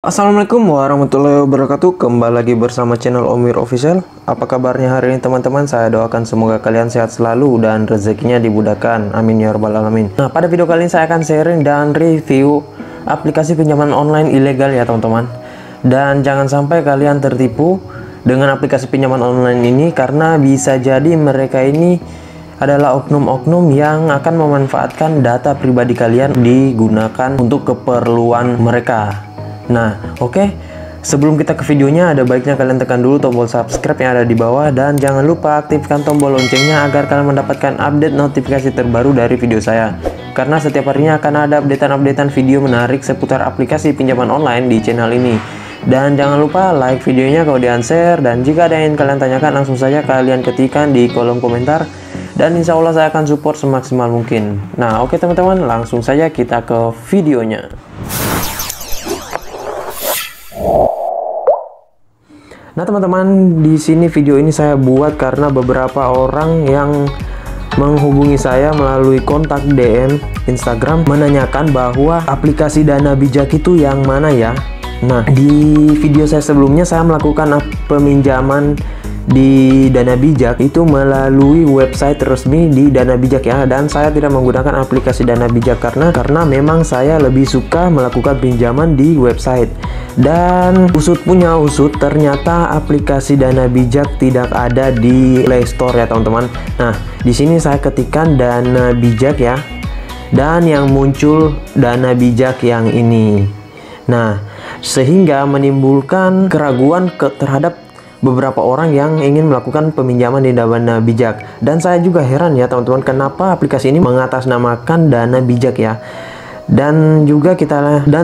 Assalamualaikum warahmatullahi wabarakatuh. Kembali lagi bersama channel Omir Official. Apa kabarnya hari ini teman-teman? Saya doakan semoga kalian sehat selalu dan rezekinya dimudahkan. Amin ya rabbal alamin. Nah, pada video kali ini saya akan sharing dan review aplikasi pinjaman online ilegal ya teman-teman. Dan jangan sampai kalian tertipu dengan aplikasi pinjaman online ini, karena bisa jadi mereka ini adalah oknum-oknum yang akan memanfaatkan data pribadi kalian digunakan untuk keperluan mereka. Nah, oke. Sebelum kita ke videonya, ada baiknya kalian tekan dulu tombol subscribe yang ada di bawah, dan jangan lupa aktifkan tombol loncengnya agar kalian mendapatkan update notifikasi terbaru dari video saya. Karena setiap harinya akan ada updatean video menarik seputar aplikasi pinjaman online di channel ini. Dan jangan lupa like videonya, kemudian share, dan jika ada yang kalian tanyakan langsung saja kalian ketikkan di kolom komentar. Dan insya Allah saya akan support semaksimal mungkin. Nah, oke teman-teman, langsung saja kita ke videonya. Nah teman-teman, di sini video ini saya buat karena beberapa orang yang menghubungi saya melalui kontak DM Instagram menanyakan bahwa aplikasi Dana Bijak itu yang mana ya. Nah, di video saya sebelumnya saya melakukan peminjaman di Dana Bijak itu melalui website resmi di Dana Bijak ya, dan saya tidak menggunakan aplikasi Dana Bijak karena memang saya lebih suka melakukan pinjaman di website. Dan usut punya usut, ternyata aplikasi Dana Bijak tidak ada di Play Store ya teman-teman. Nah, di sini saya ketikkan Dana Bijak ya, dan yang muncul Dana Bijak yang ini. Nah, sehingga menimbulkan keraguan terhadap beberapa orang yang ingin melakukan peminjaman di Dana Bijak. Dan saya juga heran ya teman-teman, kenapa aplikasi ini mengatasnamakan Dana Bijak ya. Dan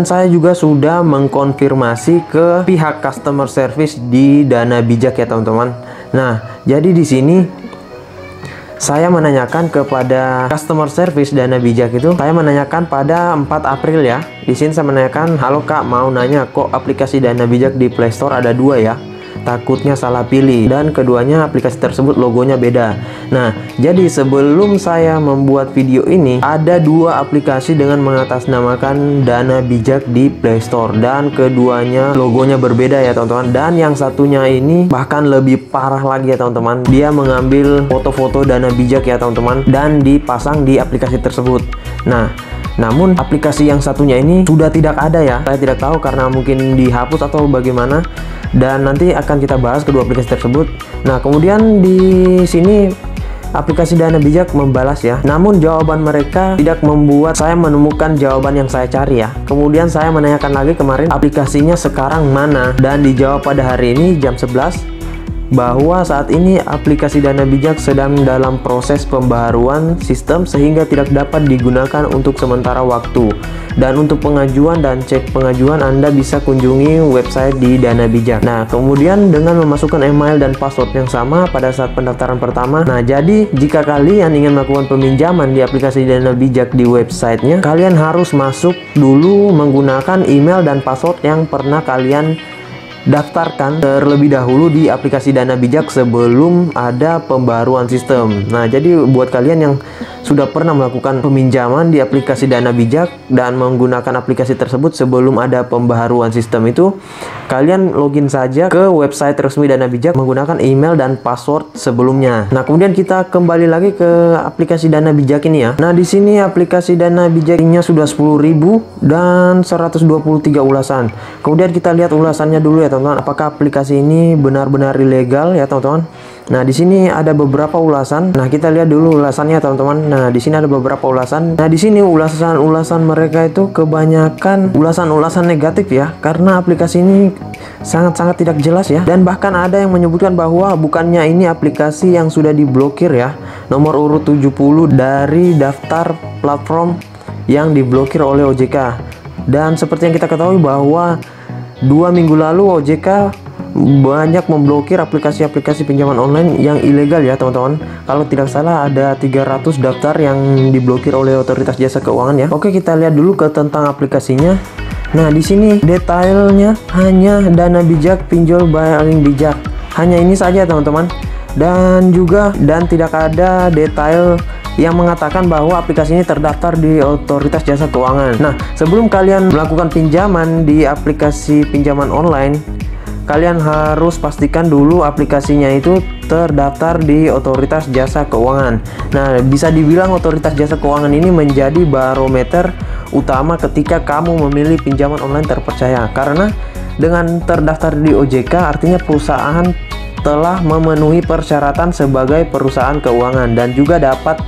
saya juga sudah mengkonfirmasi ke pihak customer service di Dana Bijak ya teman-teman. Nah, jadi di sini saya menanyakan kepada customer service Dana Bijak itu, saya menanyakan pada 4 April ya. Di sini saya menanyakan, "Halo Kak, mau nanya kok aplikasi Dana Bijak di Play Store ada 2 ya? Takutnya salah pilih, dan keduanya aplikasi tersebut logonya beda." Nah, jadi sebelum saya membuat video ini, ada 2 aplikasi dengan mengatasnamakan Dana Bijak di Play Store, dan keduanya logonya berbeda ya teman-teman. Dan yang satunya ini bahkan lebih parah lagi ya teman-teman, dia mengambil foto-foto Dana Bijak ya teman-teman dan dipasang di aplikasi tersebut. Nah, namun aplikasi yang satunya ini sudah tidak ada ya. Saya tidak tahu karena mungkin dihapus atau bagaimana. Dan nanti akan kita bahas kedua aplikasi tersebut. Nah, kemudian di sini aplikasi Dana Bijak membalas ya. Namun jawaban mereka tidak membuat saya menemukan jawaban yang saya cari ya. Kemudian saya menanyakan lagi kemarin aplikasinya sekarang mana, dan dijawab pada hari ini jam 11 bahwa saat ini aplikasi Dana Bijak sedang dalam proses pembaharuan sistem sehingga tidak dapat digunakan untuk sementara waktu. Dan untuk pengajuan dan cek pengajuan Anda bisa kunjungi website di Dana Bijak. Nah, kemudian dengan memasukkan email dan password yang sama pada saat pendaftaran pertama. Nah, jadi jika kalian ingin melakukan peminjaman di aplikasi Dana Bijak di websitenya, kalian harus masuk dulu menggunakan email dan password yang pernah kalian daftarkan terlebih dahulu di aplikasi Dana Bijak sebelum ada pembaruan sistem. Nah, jadi buat kalian yang sudah pernah melakukan peminjaman di aplikasi Dana Bijak dan menggunakan aplikasi tersebut sebelum ada pembaharuan sistem itu, kalian login saja ke website resmi Dana Bijak menggunakan email dan password sebelumnya. Nah, kemudian kita kembali lagi ke aplikasi Dana Bijak ini ya. Nah, di sini aplikasi Dana Bijaknya sudah 10.000 dan 123 ulasan. Kemudian kita lihat ulasannya dulu ya teman-teman, apakah aplikasi ini benar-benar ilegal ya teman-teman. Nah, di sini ada beberapa ulasan. Nah, kita lihat dulu ulasannya teman-teman. Nah, di sini ada beberapa ulasan. Nah, di sini ulasan-ulasan mereka itu kebanyakan ulasan-ulasan negatif ya, karena aplikasi ini sangat-sangat tidak jelas ya. Dan bahkan ada yang menyebutkan bahwa bukannya ini aplikasi yang sudah diblokir ya, nomor urut 70 dari daftar platform yang diblokir oleh OJK. Dan seperti yang kita ketahui bahwa 2 minggu lalu OJK banyak memblokir aplikasi-aplikasi pinjaman online yang ilegal ya teman-teman. Kalau tidak salah ada 300 daftar yang diblokir oleh otoritas jasa keuangan ya. Oke, kita lihat dulu ke tentang aplikasinya. Nah, di sini detailnya hanya Dana Bijak, pinjol paling bijak. Hanya ini saja teman-teman. Dan tidak ada detail yang mengatakan bahwa aplikasi ini terdaftar di Otoritas Jasa Keuangan. Nah, sebelum kalian melakukan pinjaman di aplikasi pinjaman online, kalian harus pastikan dulu aplikasinya itu terdaftar di Otoritas Jasa Keuangan. Nah, bisa dibilang Otoritas Jasa Keuangan ini menjadi barometer utama ketika kamu memilih pinjaman online terpercaya, karena dengan terdaftar di OJK artinya perusahaan telah memenuhi persyaratan sebagai perusahaan keuangan dan juga dapat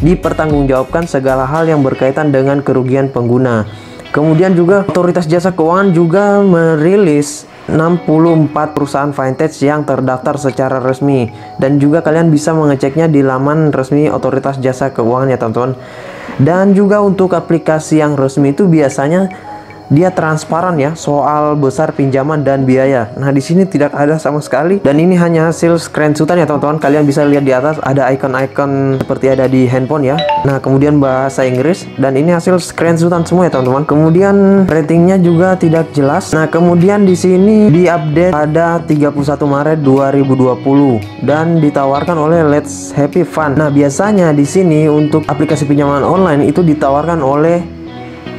dipertanggungjawabkan segala hal yang berkaitan dengan kerugian pengguna. Kemudian juga Otoritas Jasa Keuangan juga merilis 64 perusahaan fintech yang terdaftar secara resmi, dan juga kalian bisa mengeceknya di laman resmi Otoritas Jasa Keuangan ya teman-teman. Dan juga untuk aplikasi yang resmi itu biasanya dia transparan ya soal besar pinjaman dan biaya. Nah, di sini tidak ada sama sekali, dan ini hanya hasil screenshotan ya teman-teman. Kalian bisa lihat di atas ada icon-icon seperti ada di handphone ya. Nah, kemudian bahasa Inggris, dan ini hasil screenshotan semua ya teman-teman. Kemudian ratingnya juga tidak jelas. Nah, kemudian di sini diupdate pada 31 Maret 2020 dan ditawarkan oleh Let's Happy Fund. Nah, biasanya di sini untuk aplikasi pinjaman online itu ditawarkan oleh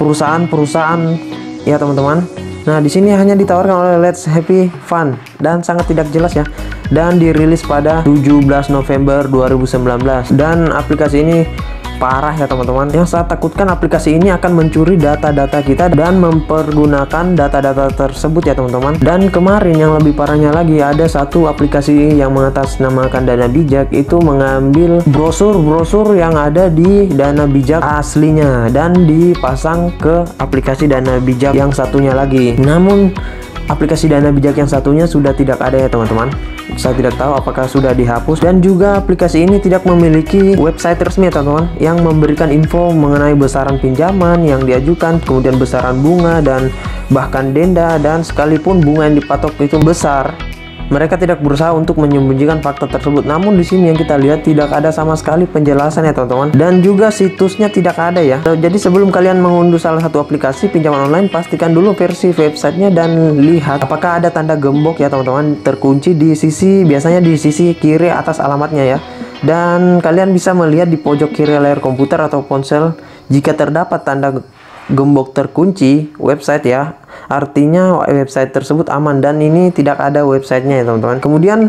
perusahaan-perusahaan ya teman-teman. Nah, di sini hanya ditawarkan oleh Let's Happy Fund dan sangat tidak jelas ya. Dan dirilis pada 17 November 2019. Dan aplikasi ini parah ya teman-teman. Yang saya takutkan aplikasi ini akan mencuri data-data kita dan mempergunakan data-data tersebut ya teman-teman. Dan kemarin yang lebih parahnya lagi, ada satu aplikasi yang mengatasnamakan Dana Bijak itu mengambil brosur-brosur yang ada di Dana Bijak aslinya dan dipasang ke aplikasi Dana Bijak yang satunya lagi. Namun aplikasi Dana Bijak yang satunya sudah tidak ada ya teman-teman. Saya tidak tahu apakah sudah dihapus, dan juga aplikasi ini tidak memiliki website resmi ya teman-teman yang memberikan info mengenai besaran pinjaman yang diajukan, kemudian besaran bunga dan bahkan denda. Dan sekalipun bunga yang dipatok itu besar, mereka tidak berusaha untuk menyembunyikan fakta tersebut. Namun di sini yang kita lihat tidak ada sama sekali penjelasan ya teman-teman, dan juga situsnya tidak ada ya. Jadi sebelum kalian mengunduh salah satu aplikasi pinjaman online, pastikan dulu versi websitenya dan lihat apakah ada tanda gembok ya teman-teman terkunci di sisi, biasanya di sisi kiri atas alamatnya ya. Dan kalian bisa melihat di pojok kiri layar komputer atau ponsel jika terdapat tanda gembok terkunci website ya, artinya website tersebut aman, dan ini tidak ada websitenya ya teman-teman. Kemudian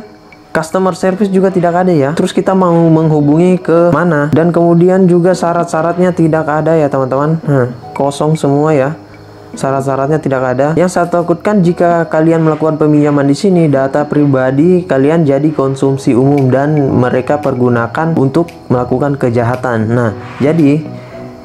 customer service juga tidak ada ya. Terus kita mau menghubungi ke mana, dan kemudian juga syarat-syaratnya tidak ada ya teman-teman. Kosong semua ya, syarat-syaratnya tidak ada. Yang saya takutkan jika kalian melakukan peminjaman di sini, data pribadi kalian jadi konsumsi umum dan mereka pergunakan untuk melakukan kejahatan. Nah, jadi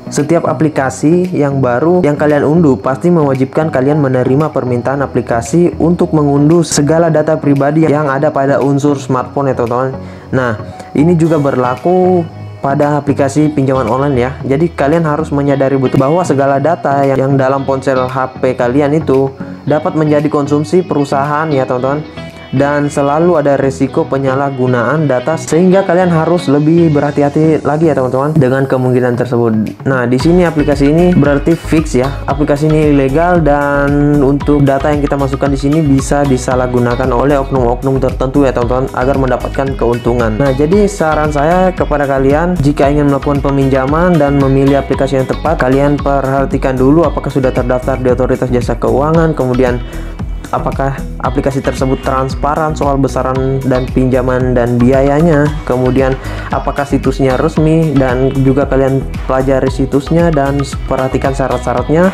setiap aplikasi yang baru yang kalian unduh pasti mewajibkan kalian menerima permintaan aplikasi untuk mengunduh segala data pribadi yang ada pada unsur smartphone ya teman-teman. Nah, ini juga berlaku pada aplikasi pinjaman online ya. Jadi kalian harus menyadari betul bahwa segala data yang dalam ponsel HP kalian itu dapat menjadi konsumsi perusahaan ya teman-teman. Dan selalu ada resiko penyalahgunaan data, sehingga kalian harus lebih berhati-hati lagi ya teman-teman dengan kemungkinan tersebut. Nah, di sini aplikasi ini berarti fix ya, aplikasi ini ilegal, dan untuk data yang kita masukkan di sini bisa disalahgunakan oleh oknum-oknum tertentu ya teman-teman agar mendapatkan keuntungan. Nah, jadi saran saya kepada kalian, jika ingin melakukan peminjaman dan memilih aplikasi yang tepat, kalian perhatikan dulu apakah sudah terdaftar di Otoritas Jasa Keuangan, kemudian apakah aplikasi tersebut transparan soal besaran dan pinjaman dan biayanya, kemudian apakah situsnya resmi, dan juga kalian pelajari situsnya dan perhatikan syarat-syaratnya.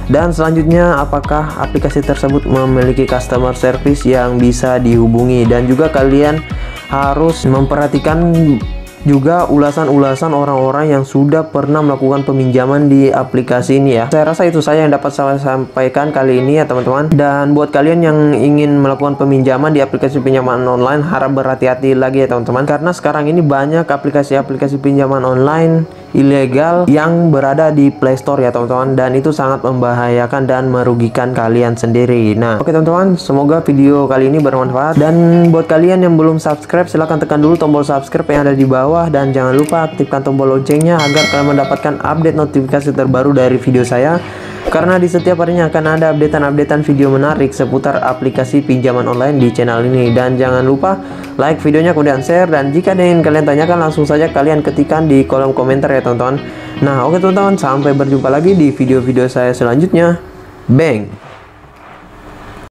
Dan selanjutnya, apakah aplikasi tersebut memiliki customer service yang bisa dihubungi, dan juga kalian harus memperhatikan juga ulasan-ulasan orang-orang yang sudah pernah melakukan peminjaman di aplikasi ini ya. Saya rasa itu saja yang dapat saya sampaikan kali ini ya teman-teman. Dan buat kalian yang ingin melakukan peminjaman di aplikasi pinjaman online, harap berhati-hati lagi ya teman-teman, karena sekarang ini banyak aplikasi-aplikasi pinjaman online ilegal yang berada di Play Store ya teman-teman, dan itu sangat membahayakan dan merugikan kalian sendiri. Nah, oke teman-teman, semoga video kali ini bermanfaat, dan buat kalian yang belum subscribe, silahkan tekan dulu tombol subscribe yang ada di bawah, dan jangan lupa aktifkan tombol loncengnya agar kalian mendapatkan update notifikasi terbaru dari video saya. karena di setiap harinya akan ada updatean video menarik seputar aplikasi pinjaman online di channel ini. Dan jangan lupa like videonya, kemudian share, dan jika ada yang kalian tanyakan langsung saja kalian ketikkan di kolom komentar ya teman-teman. Nah oke teman-teman, sampai berjumpa lagi di video-video saya selanjutnya. Bang.